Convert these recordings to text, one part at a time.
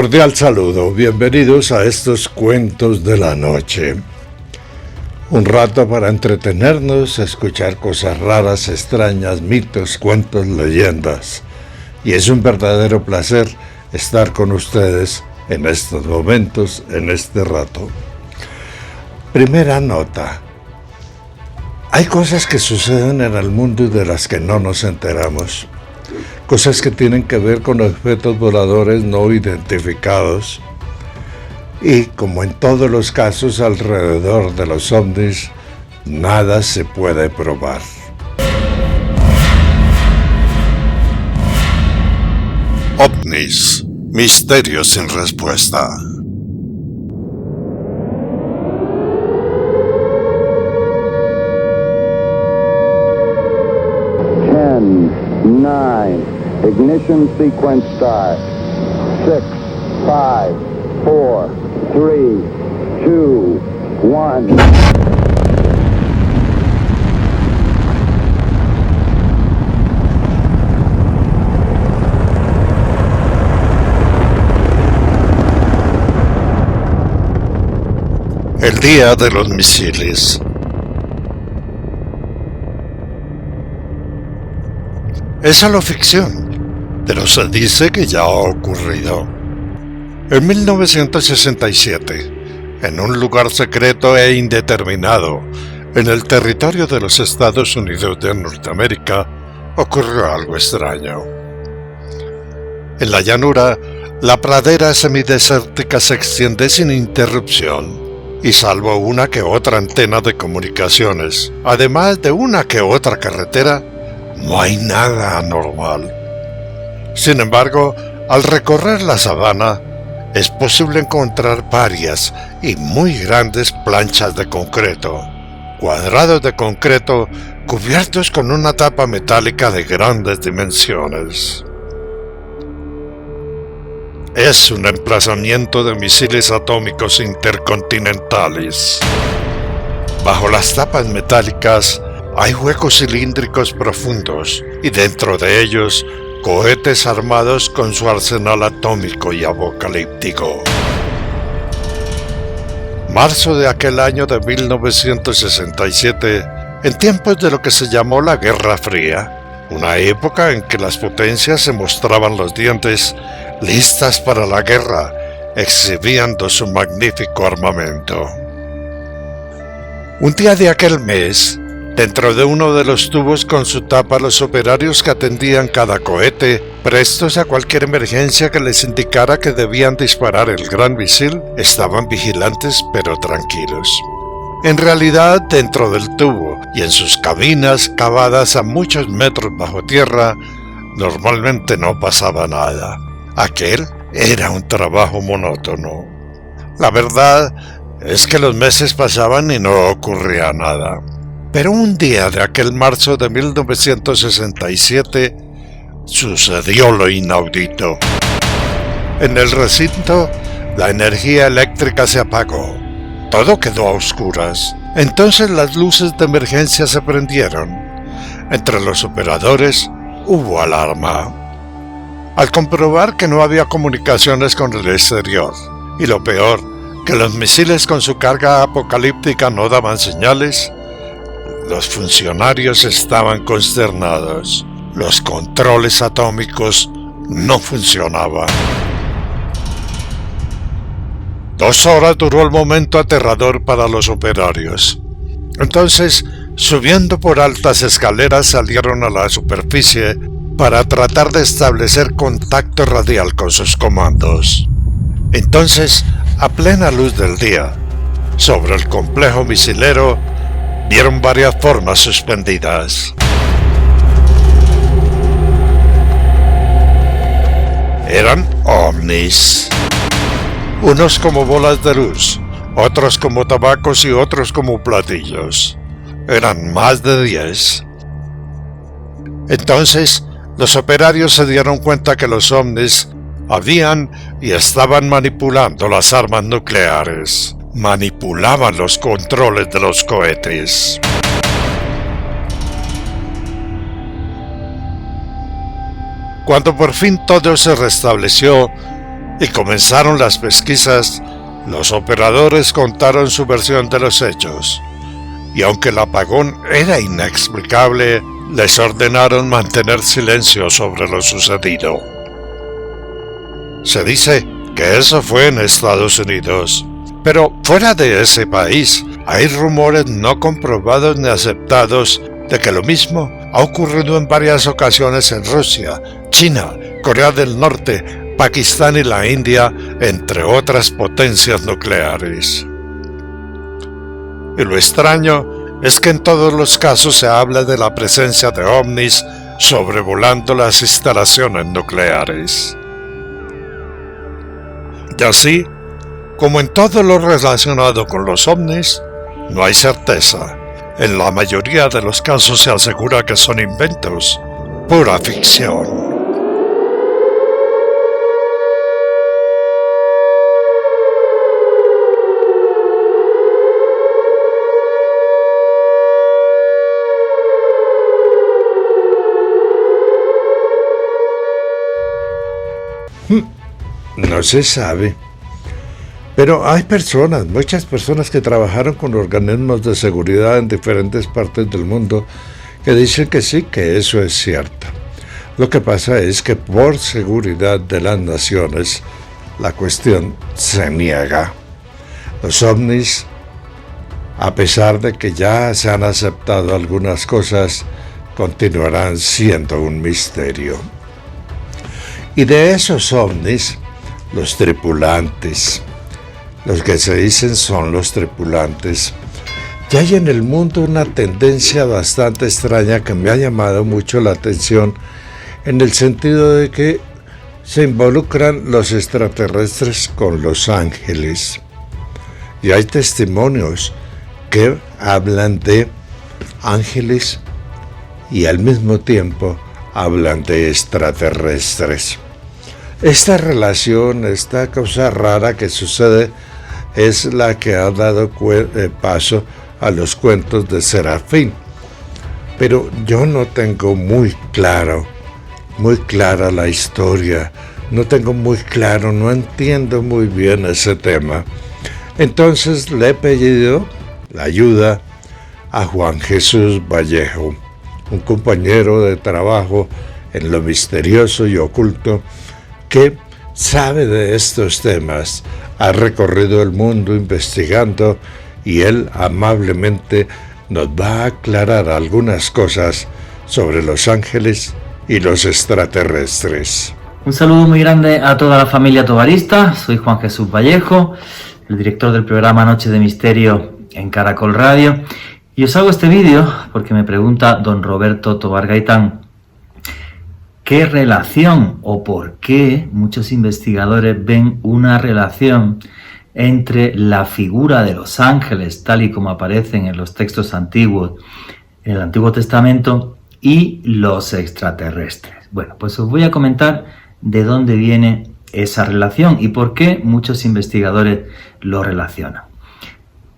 Cordial saludo, bienvenidos a estos cuentos de la noche. Un rato para entretenernos, escuchar cosas raras, extrañas, mitos, cuentos, leyendas. Y es un verdadero placer estar con ustedes en estos momentos, en este rato. Primera nota. Hay cosas que suceden en el mundo y de las que no nos enteramos. Cosas que tienen que ver con objetos voladores no identificados. Y como en todos los casos alrededor de los ovnis, nada se puede probar. OVNIs, misterios sin respuesta. Ignition sequence start. 6, 5, 4, 3, 2, 1. El día de los misiles. Es solo ficción, pero se dice que ya ha ocurrido. En 1967, en un lugar secreto e indeterminado, en el territorio de los Estados Unidos de Norteamérica, ocurrió algo extraño. En la llanura, la pradera semidesértica se extiende sin interrupción, y salvo una que otra antena de comunicaciones, además de una que otra carretera, no hay nada anormal. Sin embargo, al recorrer la sabana, es posible encontrar varias y muy grandes planchas de concreto, cuadrados de concreto cubiertos con una tapa metálica de grandes dimensiones. Es un emplazamiento de misiles atómicos intercontinentales. Bajo las tapas metálicas hay huecos cilíndricos profundos y dentro de ellos cohetes armados con su arsenal atómico y apocalíptico. Marzo de aquel año de 1967, en tiempos de lo que se llamó la Guerra Fría, una época en que las potencias se mostraban los dientes, listas para la guerra, exhibiendo su magnífico armamento. Un día de aquel mes, dentro de uno de los tubos con su tapa, los operarios que atendían cada cohete, prestos a cualquier emergencia que les indicara que debían disparar el gran misil, estaban vigilantes pero tranquilos. En realidad, dentro del tubo y en sus cabinas cavadas a muchos metros bajo tierra, normalmente no pasaba nada. Aquel era un trabajo monótono. La verdad es que los meses pasaban y no ocurría nada. Pero un día de aquel marzo de 1967 sucedió lo inaudito. En el recinto, la energía eléctrica se apagó. Todo quedó a oscuras. Entonces las luces de emergencia se prendieron. Entre los operadores hubo alarma. Al comprobar que no había comunicaciones con el exterior, y lo peor, que los misiles con su carga apocalíptica no daban señales, los funcionarios estaban consternados. Los controles atómicos no funcionaban. 2 horas duró el momento aterrador para los operarios. Entonces, subiendo por altas escaleras, salieron a la superficie para tratar de establecer contacto radial con sus comandos. Entonces, a plena luz del día, sobre el complejo misilero, vieron varias formas suspendidas. Eran ovnis. Unos como bolas de luz, otros como tabacos y otros como platillos. Eran más de 10. Entonces, los operarios se dieron cuenta que los ovnis habían y estaban manipulando las armas nucleares. Manipulaban los controles de los cohetes. Cuando por fin todo se restableció, y comenzaron las pesquisas, los operadores contaron su versión de los hechos, y aunque el apagón era inexplicable, les ordenaron mantener silencio sobre lo sucedido. Se dice que eso fue en Estados Unidos, pero fuera de ese país hay rumores no comprobados ni aceptados de que lo mismo ha ocurrido en varias ocasiones en Rusia, China, Corea del Norte, Pakistán y la India, entre otras potencias nucleares. Y lo extraño es que en todos los casos se habla de la presencia de ovnis sobrevolando las instalaciones nucleares. Y así, como en todo lo relacionado con los ovnis, no hay certeza. En la mayoría de los casos se asegura que son inventos, pura ficción. No se sabe. Pero hay personas, muchas personas que trabajaron con organismos de seguridad en diferentes partes del mundo que dicen que sí, que eso es cierto. Lo que pasa es que por seguridad de las naciones, la cuestión se niega. Los ovnis, a pesar de que ya se han aceptado algunas cosas, continuarán siendo un misterio. Y de esos ovnis, los tripulantes, los que se dicen son los tripulantes, ya hay en el mundo una tendencia bastante extraña que me ha llamado mucho la atención, en el sentido de que se involucran los extraterrestres con los ángeles. Y hay testimonios que hablan de ángeles y al mismo tiempo hablan de extraterrestres. Esta relación, esta cosa rara que sucede, es la que ha dado paso a los cuentos de Serafín. Pero yo no tengo muy clara la historia, no entiendo muy bien ese tema. Entonces le he pedido la ayuda a Juan Jesús Vallejo, un compañero de trabajo en lo misterioso y oculto, que sabe de estos temas, ha recorrido el mundo investigando y él amablemente nos va a aclarar algunas cosas sobre los ángeles y los extraterrestres. Un saludo muy grande a toda la familia tobarista. Soy Juan Jesús Vallejo, el director del programa Noche de Misterio en Caracol Radio, y os hago este vídeo porque me pregunta don Roberto Tobar Gaitán ¿qué relación o por qué muchos investigadores ven una relación entre la figura de los ángeles, tal y como aparecen en los textos antiguos, en el Antiguo Testamento, y los extraterrestres? Bueno, pues os voy a comentar de dónde viene esa relación y por qué muchos investigadores lo relacionan.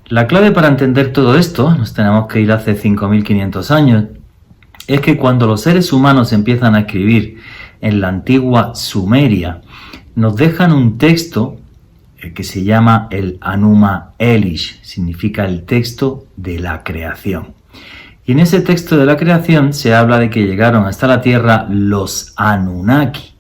La clave para entender todo esto, nos tenemos que ir hace 5.500 años, es que cuando los seres humanos empiezan a escribir en la antigua Sumeria, nos dejan un texto que se llama el Anuma Elish, significa el texto de la creación. Y en ese texto de la creación se habla de que llegaron hasta la tierra los Anunnaki,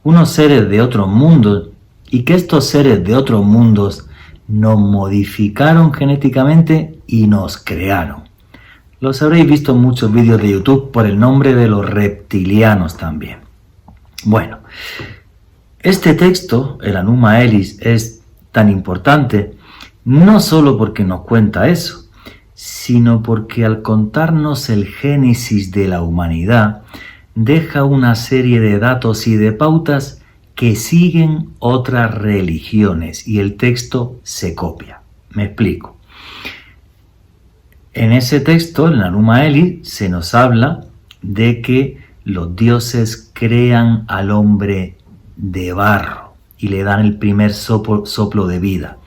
unos seres de otros mundos, y que estos seres de otros mundos nos modificaron genéticamente y nos crearon. Los habréis visto en muchos vídeos de YouTube por el nombre de los reptilianos también. Bueno, este texto, el Anuma Elish, es tan importante no solo porque nos cuenta eso, sino porque al contarnos el génesis de la humanidad, deja una serie de datos y de pautas que siguen otras religiones y el texto se copia. Me explico. En ese texto, en el Anuma Elish, se nos habla de que los dioses crean al hombre de barro y le dan el primer soplo de vida.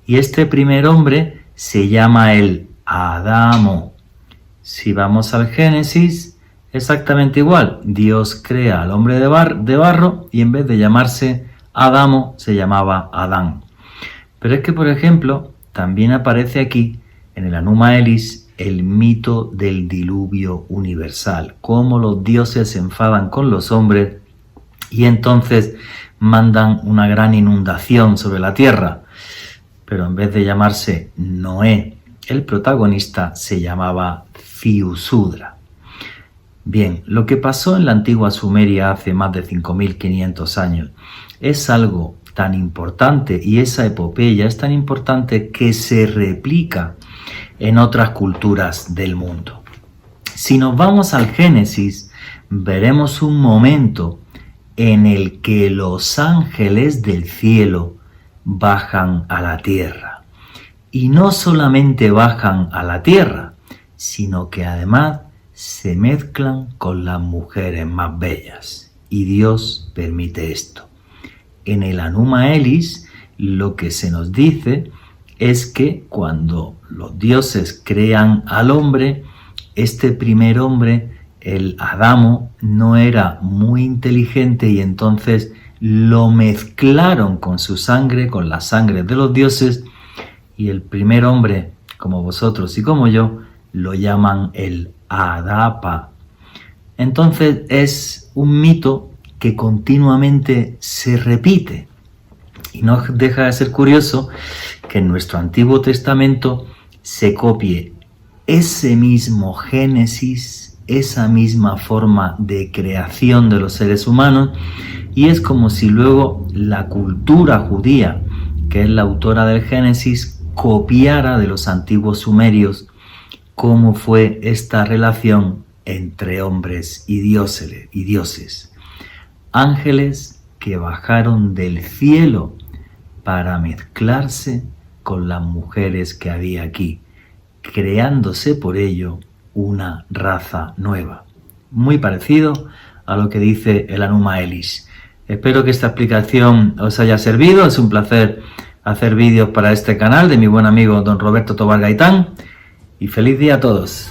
Y este primer hombre se llama el Adamo. Si vamos al Génesis, exactamente igual. Dios crea al hombre de barro y en vez de llamarse Adamo se llamaba Adán. Pero es que, por ejemplo, también aparece aquí, en el Anuma Elis, el mito del diluvio universal, cómo los dioses se enfadan con los hombres y entonces mandan una gran inundación sobre la tierra. Pero en vez de llamarse Noé, el protagonista se llamaba Ziusudra. Bien, lo que pasó en la antigua Sumeria hace más de 5500 años es algo tan importante, y esa epopeya es tan importante que se replica en otras culturas del mundo. Si nos vamos al Génesis, veremos un momento en el que los ángeles del cielo bajan a la tierra. Y no solamente bajan a la tierra, sino que además se mezclan con las mujeres más bellas. Y Dios permite esto. En el Anuma Elis, lo que se nos dice es que cuando los dioses crean al hombre, este primer hombre, el Adamo, no era muy inteligente y entonces lo mezclaron con su sangre, con la sangre de los dioses, y el primer hombre, como vosotros y como yo, lo llaman el Adapa. Entonces es un mito que continuamente se repite. Y no deja de ser curioso que en nuestro Antiguo Testamento se copie ese mismo Génesis, esa misma forma de creación de los seres humanos, y es como si luego la cultura judía, que es la autora del Génesis, copiara de los antiguos sumerios cómo fue esta relación entre hombres y dioses. Ángeles que bajaron del cielo para mezclarse con las mujeres que había aquí, creándose por ello una raza nueva. Muy parecido a lo que dice el Anuma Elis. Espero que esta explicación os haya servido. Es un placer hacer vídeos para este canal de mi buen amigo don Roberto Tobar Gaitán. Y feliz día a todos.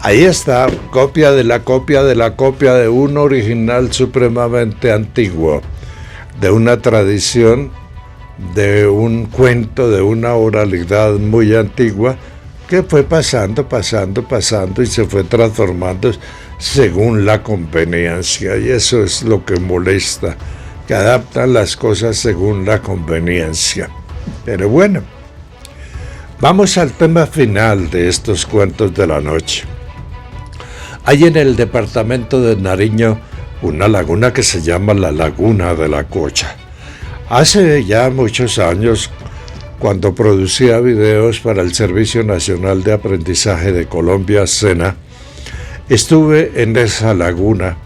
Ahí está, copia de la copia de la copia de un original supremamente antiguo, de una tradición, de un cuento, de una oralidad muy antigua que fue pasando y se fue transformando según la conveniencia, y eso es lo que molesta, que adaptan las cosas según la conveniencia. Pero bueno, vamos al tema final de estos cuentos de la noche. Hay en el departamento de Nariño una laguna que se llama la Laguna de la Cocha. Hace ya muchos años, cuando producía videos para el Servicio Nacional de Aprendizaje de Colombia, SENA, estuve en esa laguna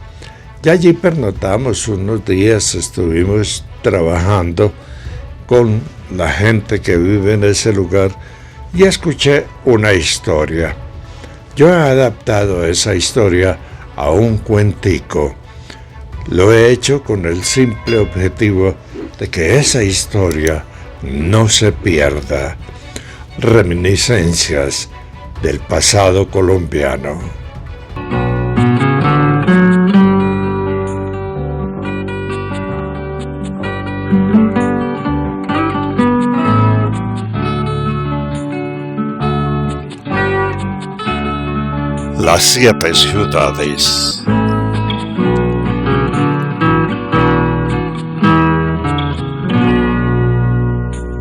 y allí pernotamos unos días, estuvimos trabajando con la gente que vive en ese lugar y escuché una historia. Yo he adaptado esa historia a un cuentico. Lo he hecho con el simple objetivo de que esa historia no se pierda. Reminiscencias del pasado colombiano. Las 7 ciudades.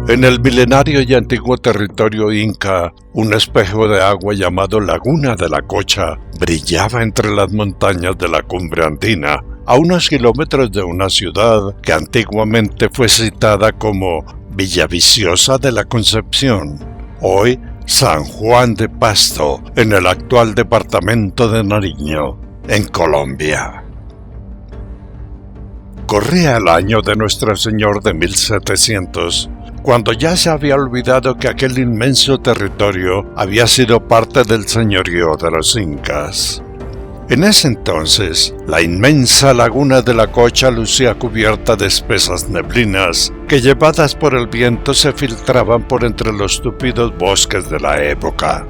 En el milenario y antiguo territorio inca, un espejo de agua llamado Laguna de la Cocha brillaba entre las montañas de la cumbre andina, a unos kilómetros de una ciudad que antiguamente fue citada como Villaviciosa de la Concepción, hoy San Juan de Pasto, en el actual departamento de Nariño, en Colombia. Corría el año de Nuestro Señor de 1700, cuando ya se había olvidado que aquel inmenso territorio había sido parte del señorío de los incas. En ese entonces, la inmensa laguna de la Cocha lucía cubierta de espesas neblinas que, llevadas por el viento, se filtraban por entre los tupidos bosques de la época.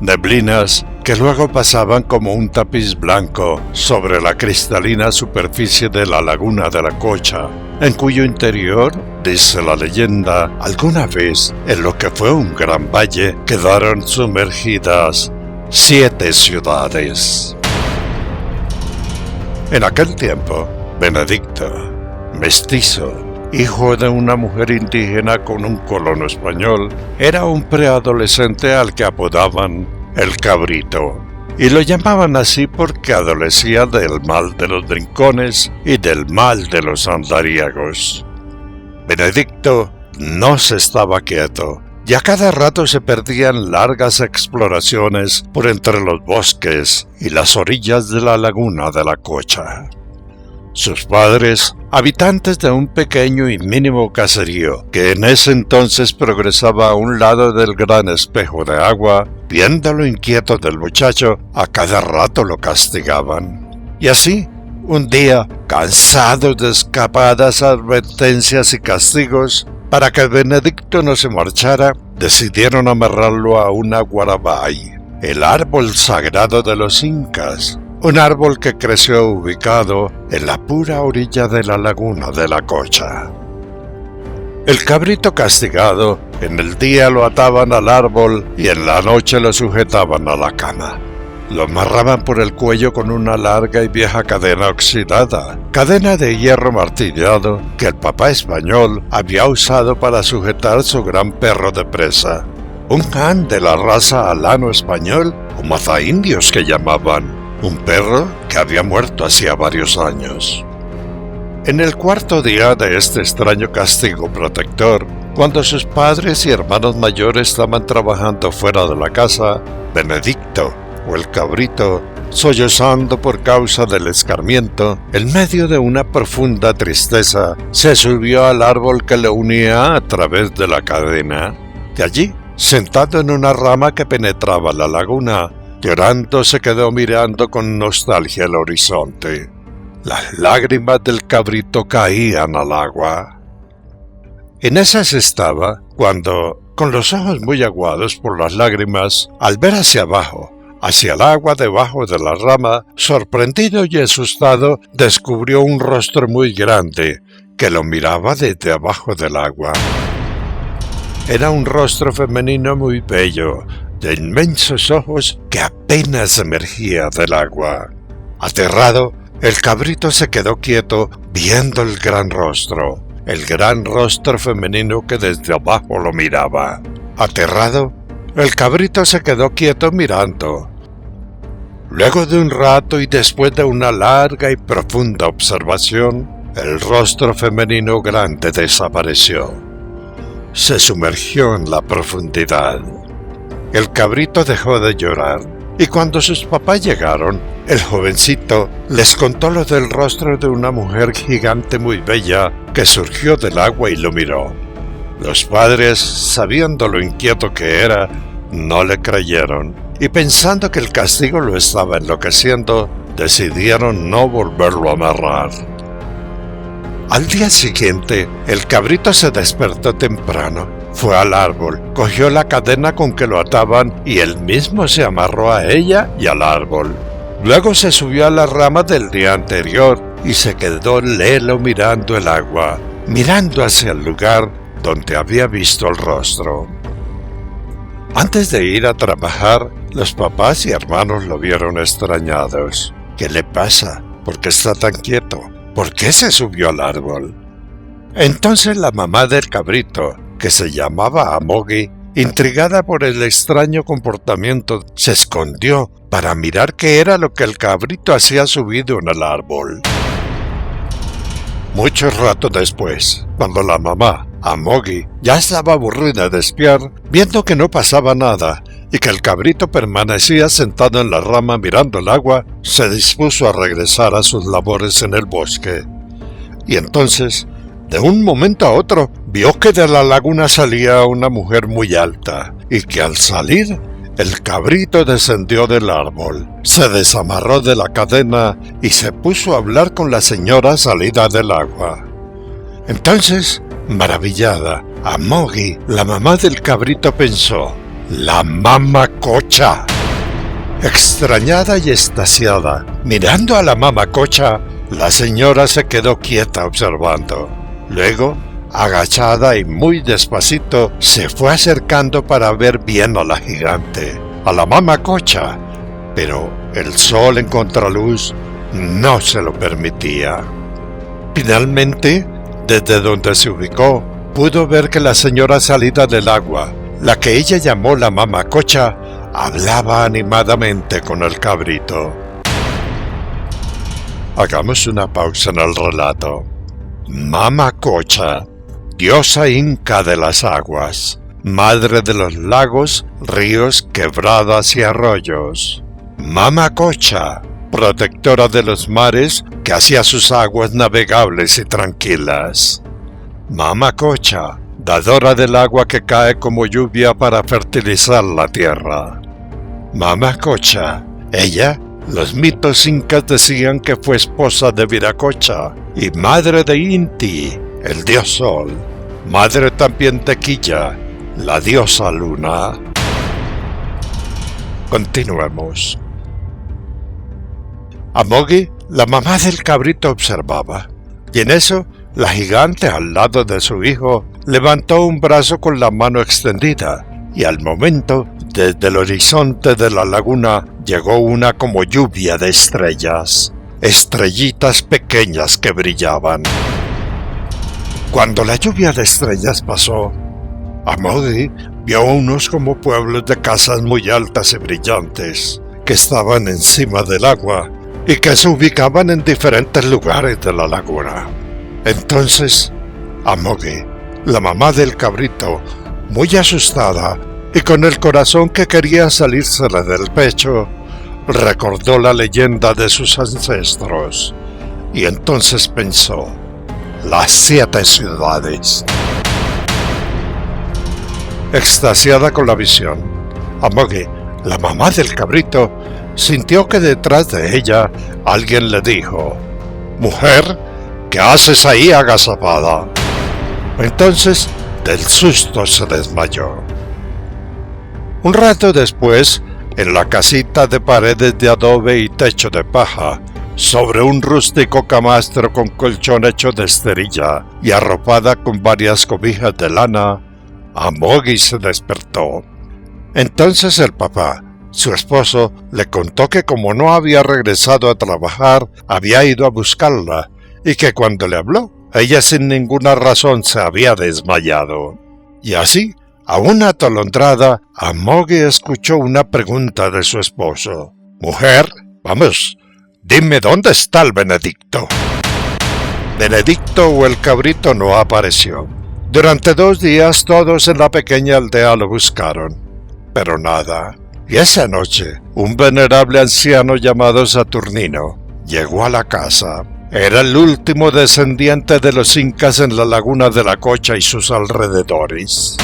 Neblinas que luego pasaban como un tapiz blanco sobre la cristalina superficie de la laguna de la Cocha, en cuyo interior, dice la leyenda, alguna vez, en lo que fue un gran valle, quedaron sumergidas 7 ciudades. En aquel tiempo, Benedicto, mestizo, hijo de una mujer indígena con un colono español, era un preadolescente al que apodaban el Cabrito, y lo llamaban así porque adolecía del mal de los brincones y del mal de los andariegos. Benedicto no se estaba quieto, y a cada rato se perdían largas exploraciones por entre los bosques y las orillas de la laguna de la Cocha. Sus padres, habitantes de un pequeño y mínimo caserío que en ese entonces progresaba a un lado del gran espejo de agua, viendo lo inquieto del muchacho, a cada rato lo castigaban. Y así, un día, cansados de escapadas advertencias y castigos, para que Benedicto no se marchara, decidieron amarrarlo a una guarabay, el árbol sagrado de los incas, un árbol que creció ubicado en la pura orilla de la laguna de la Cocha. El cabrito castigado, en el día lo ataban al árbol y en la noche lo sujetaban a la cama. Lo amarraban por el cuello con una larga y vieja cadena oxidada, cadena de hierro martillado que el papá español había usado para sujetar su gran perro de presa, un can de la raza alano español o mazaindios que llamaban, un perro que había muerto hacía varios años. En el cuarto día de este extraño castigo protector, cuando sus padres y hermanos mayores estaban trabajando fuera de la casa, Benedicto, o el Cabrito, sollozando por causa del escarmiento, en medio de una profunda tristeza, se subió al árbol que le unía a través de la cadena. De allí, sentado en una rama que penetraba la laguna, llorando se quedó mirando con nostalgia el horizonte. Las lágrimas del Cabrito caían al agua. En esas estaba cuando, con los ojos muy aguados por las lágrimas, al ver hacia abajo, hacia el agua debajo de la rama, sorprendido y asustado, descubrió un rostro muy grande que lo miraba desde abajo del agua. Era un rostro femenino muy bello, de inmensos ojos que apenas emergía del agua. Aterrado, el Cabrito se quedó quieto viendo el gran rostro femenino que desde abajo lo miraba. Aterrado, el Cabrito se quedó quieto mirando. Luego de un rato y después de una larga y profunda observación, el rostro femenino grande desapareció. Se sumergió en la profundidad. El Cabrito dejó de llorar, y cuando sus papás llegaron, el jovencito les contó lo del rostro de una mujer gigante muy bella que surgió del agua y lo miró. Los padres, sabiendo lo inquieto que era, no le creyeron, y pensando que el castigo lo estaba enloqueciendo, decidieron no volverlo a amarrar. Al día siguiente, el Cabrito se despertó temprano, fue al árbol, cogió la cadena con que lo ataban y él mismo se amarró a ella y al árbol. Luego se subió a la rama del día anterior y se quedó lelo mirando el agua, mirando hacia el lugar donde había visto el rostro. Antes de ir a trabajar, los papás y hermanos lo vieron extrañados. ¿Qué le pasa? ¿Por qué está tan quieto? ¿Por qué se subió al árbol? Entonces la mamá del Cabrito, que se llamaba Amogi, intrigada por el extraño comportamiento, se escondió para mirar qué era lo que el Cabrito hacía subido en el árbol. Mucho rato después, cuando la mamá, Amogi, ya estaba aburrida de espiar, viendo que no pasaba nada y que el Cabrito permanecía sentado en la rama mirando el agua, se dispuso a regresar a sus labores en el bosque. Y entonces, de un momento a otro, vio que de la laguna salía una mujer muy alta, y que al salir, el Cabrito descendió del árbol, se desamarró de la cadena y se puso a hablar con la señora salida del agua. Entonces, maravillada, Amogi, la mamá del Cabrito, pensó: «¡La mamá Cocha!». Extrañada y extasiada, mirando a la mamacocha, la señora se quedó quieta observando. Luego, agachada y muy despacito, se fue acercando para ver bien a la gigante, a la mamacocha, pero el sol en contraluz no se lo permitía. Finalmente, desde donde se ubicó, pudo ver que la señora salida del agua, la que ella llamó la mamacocha, hablaba animadamente con el cabrito. Hagamos una pausa en el relato. Mamacocha, diosa inca de las aguas, madre de los lagos, ríos, quebradas y arroyos. Mamacocha, protectora de los mares que hacía sus aguas navegables y tranquilas. Mamacocha, dadora del agua que cae como lluvia para fertilizar la tierra. Mamacocha, ella, los mitos incas decían que fue esposa de Viracocha y madre de Inti, el dios sol, madre también de Quilla, la diosa luna. Continuemos. Amogi, la mamá del cabrito, observaba, y en eso, la gigante al lado de su hijo levantó un brazo con la mano extendida, y al momento, desde el horizonte de la laguna, llegó una como lluvia de estrellas, estrellitas pequeñas que brillaban. Cuando la lluvia de estrellas pasó, Amogi vio unos como pueblos de casas muy altas y brillantes, que estaban encima del agua, y que se ubicaban en diferentes lugares de la laguna. Entonces, Amogi, la mamá del cabrito, muy asustada y con el corazón que quería salírsele del pecho, recordó la leyenda de sus ancestros, y entonces pensó, las 7 ciudades. Extasiada con la visión, Amogi, la mamá del cabrito, sintió que detrás de ella alguien le dijo, «Mujer, ¿qué haces ahí agazapada?» Entonces, del susto se desmayó. Un rato después, en la casita de paredes de adobe y techo de paja, sobre un rústico camastro con colchón hecho de esterilla y arropada con varias cobijas de lana, Amogi se despertó. Entonces el papá, su esposo, le contó que como no había regresado a trabajar, había ido a buscarla, y que cuando le habló, ella sin ninguna razón se había desmayado. Y así, aún atolondrada, Amogi escuchó una pregunta de su esposo. «Mujer, vamos, dime dónde está el Benedicto». Benedicto o el cabrito no apareció. Durante 2 días todos en la pequeña aldea lo buscaron, pero nada. Y esa noche, un venerable anciano llamado Saturnino llegó a la casa. Era el último descendiente de los incas en la laguna de la Cocha y sus alrededores.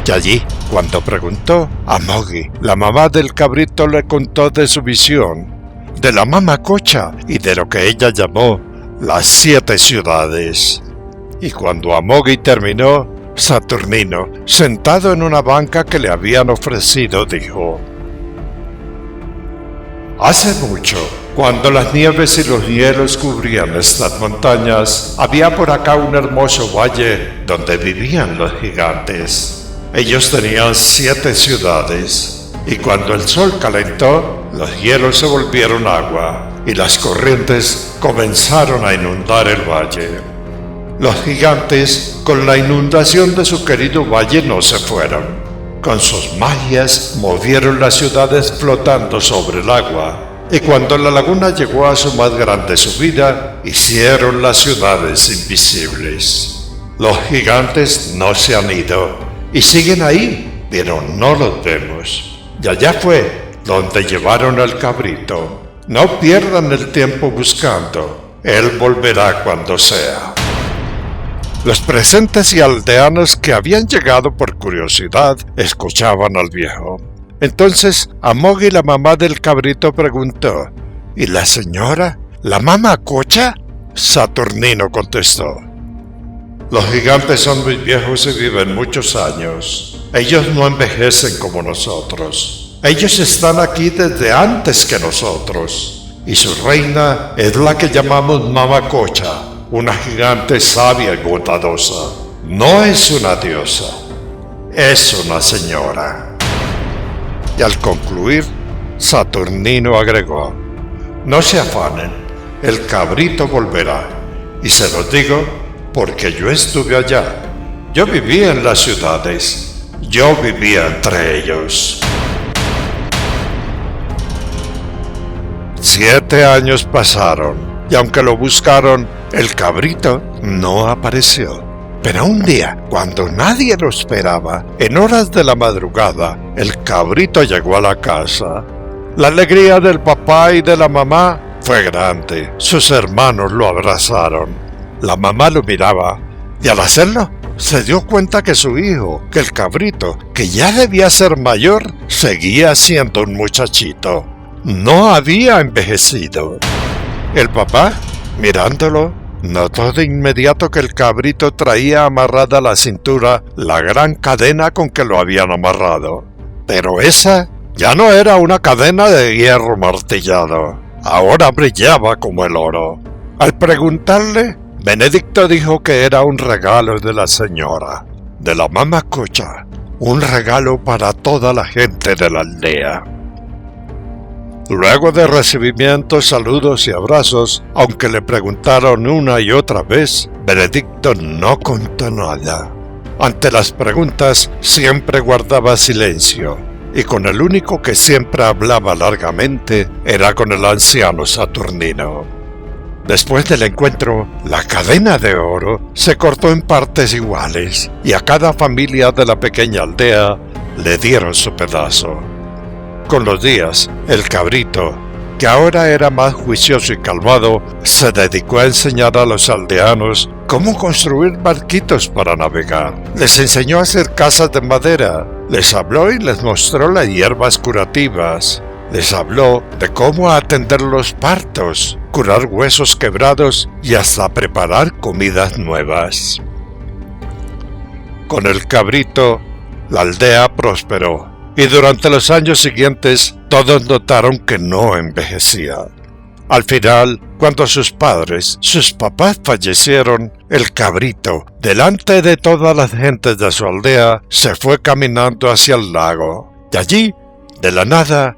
Y allí, cuando preguntó, Amogi, la mamá del cabrito, le contó de su visión, de la mamacocha y de lo que ella llamó las 7 ciudades. Y cuando Amogi terminó, Saturnino, sentado en una banca que le habían ofrecido, dijo: «Hace mucho, cuando las nieves y los hielos cubrían estas montañas, había por acá un hermoso valle donde vivían los gigantes. Ellos tenían 7 ciudades, y cuando el sol calentó, los hielos se volvieron agua, y las corrientes comenzaron a inundar el valle. Los gigantes, con la inundación de su querido valle, no se fueron. Con sus magias movieron las ciudades flotando sobre el agua, y cuando la laguna llegó a su más grande subida, hicieron las ciudades invisibles. Los gigantes no se han ido, y siguen ahí, pero no los vemos. Y allá fue donde llevaron al cabrito. No pierdan el tiempo buscando, él volverá cuando sea». Los presentes y aldeanos que habían llegado por curiosidad escuchaban al viejo. Entonces Amogi, la mamá del cabrito, preguntó: «¿Y la señora? ¿La mamacocha?» Saturnino contestó: «Los gigantes son muy viejos y viven muchos años. Ellos no envejecen como nosotros. Ellos están aquí desde antes que nosotros. Y su reina es la que llamamos Mamacocha, una gigante sabia y bondadosa. No es una diosa, es una señora. Y al concluir, Saturnino agregó: no se afanen, el cabrito volverá. Y se los digo porque yo estuve allá. Yo vivía en las ciudades. Yo vivía entre ellos. 7 años pasaron, y aunque lo buscaron, el cabrito no apareció. Pero un día, cuando nadie lo esperaba, en horas de la madrugada, el cabrito llegó a la casa. La alegría del papá y de la mamá fue grande. Sus hermanos lo abrazaron. La mamá lo miraba, y al hacerlo, se dio cuenta que su hijo, que el cabrito, que ya debía ser mayor, seguía siendo un muchachito. No había envejecido. El papá, mirándolo, notó de inmediato que el cabrito traía amarrada a la cintura la gran cadena con que lo habían amarrado. Pero esa ya no era una cadena de hierro martillado. Ahora brillaba como el oro. Al preguntarle, Benedicto dijo que era un regalo de la señora, de la Mamacocha, un regalo para toda la gente de la aldea. Luego de recibimientos, saludos y abrazos, aunque le preguntaron una y otra vez, Benedicto no contó nada. Ante las preguntas siempre guardaba silencio, y con el único que siempre hablaba largamente era con el anciano Saturnino. Después del encuentro, la cadena de oro se cortó en partes iguales, y a cada familia de la pequeña aldea le dieron su pedazo. Con los días, el cabrito, que ahora era más juicioso y calmado, se dedicó a enseñar a los aldeanos cómo construir barquitos para navegar. Les enseñó a hacer casas de madera, les habló y les mostró las hierbas curativas. Les habló de cómo atender los partos, curar huesos quebrados y hasta preparar comidas nuevas. Con el cabrito, la aldea prosperó. Y durante los años siguientes, todos notaron que no envejecía. Al final, cuando sus papás fallecieron, el cabrito, delante de todas las gentes de su aldea, se fue caminando hacia el lago. Y allí, de la nada,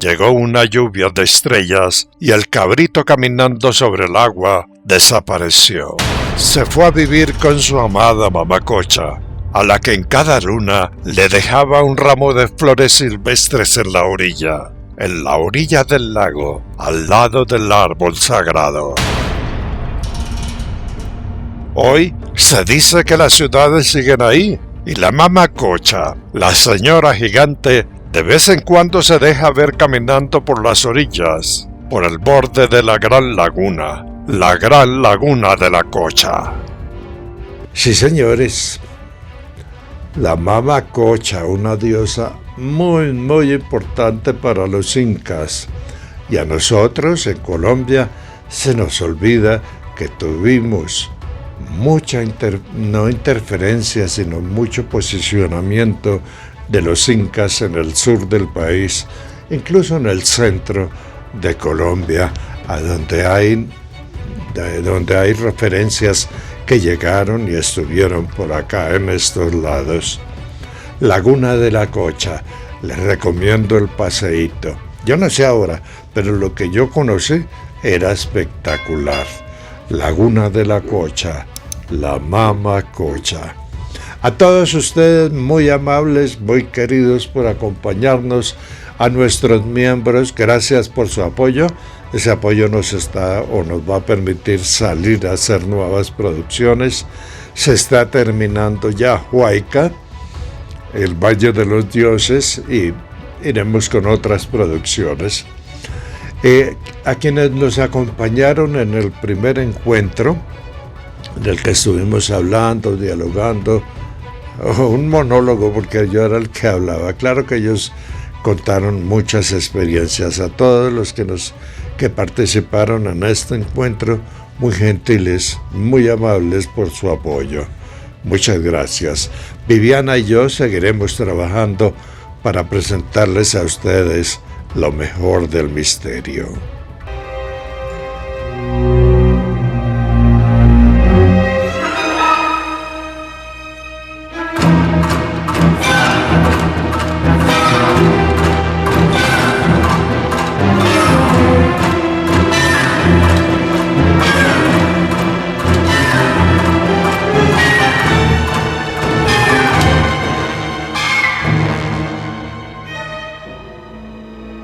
llegó una lluvia de estrellas y el cabrito caminando sobre el agua desapareció. Se fue a vivir con su amada Mamacocha, a la que en cada luna le dejaba un ramo de flores silvestres en la orilla del lago, al lado del árbol sagrado. Hoy se dice que las ciudades siguen ahí, y la Mamacocha, la señora gigante, de vez en cuando se deja ver caminando por las orillas, por el borde de la gran laguna de la Cocha. Sí, señores. La Mamacocha, una diosa muy importante para los incas. Y a nosotros, en Colombia, se nos olvida que tuvimos mucha no interferencia, sino mucho posicionamiento de los incas en el sur del país, incluso en el centro de Colombia, a donde hay referencias que llegaron y estuvieron por acá en estos lados. Laguna de la Cocha, les recomiendo el paseíto. Yo no sé ahora, pero lo que yo conocí era espectacular. Laguna de la Cocha, la Mamacocha. A todos ustedes muy amables, muy queridos por acompañarnos, a nuestros miembros, gracias por su apoyo. Ese apoyo nos va a permitir salir a hacer nuevas producciones. Se está terminando ya Huayca, el Valle de los Dioses, y iremos con otras producciones. A quienes nos acompañaron en el primer encuentro, en el que estuvimos hablando, dialogando, un monólogo porque yo era el que hablaba. Claro que ellos contaron muchas experiencias. A todos los que participaron en este encuentro, muy gentiles, muy amables por su apoyo. Muchas gracias. Viviana y yo seguiremos trabajando para presentarles a ustedes lo mejor del misterio.